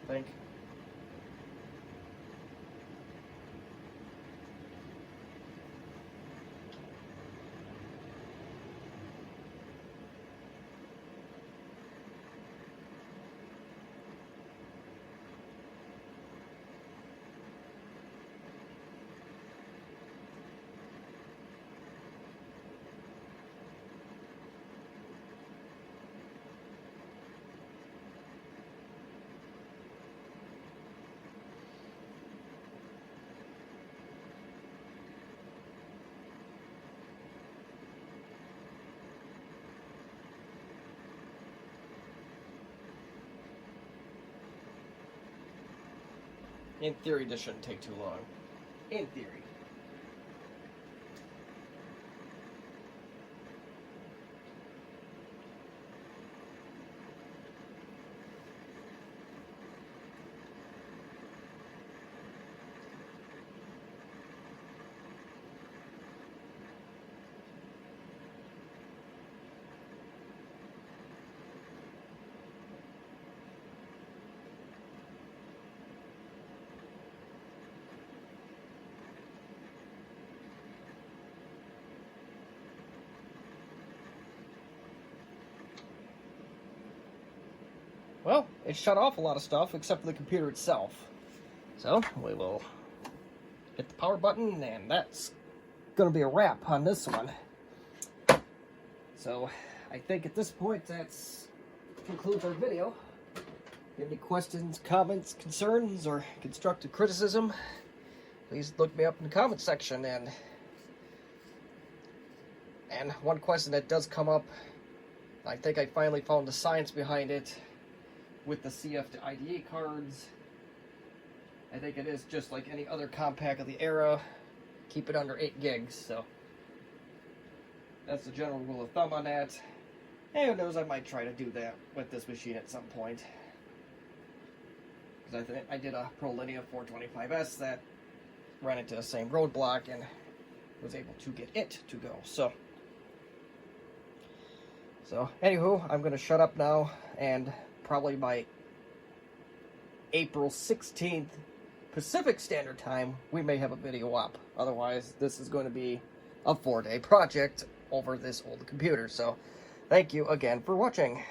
Speaker 1: I think. In theory, this shouldn't take too long. In theory. Well, it shut off a lot of stuff except for the computer itself. So, we will hit the power button, and that's going to be a wrap on this one. So, I think at this point that concludes our video. If you have any questions, comments, concerns, or constructive criticism, please look me up in the comment section. And one question that does come up, I think I finally found the science behind it. With the CF to IDE cards, I think it is just like any other Compaq of the era. Keep it under 8 gigs, so that's the general rule of thumb on that. And who knows, I might try to do that with this machine at some point. Because I did a Prolinea 575e that ran into the same roadblock and was able to get it to go. So anywho, I'm going to shut up now, and probably by April 16th Pacific Standard Time, we may have a video up. Otherwise, this is going to be a 4-day project over this old computer. So, thank you again for watching.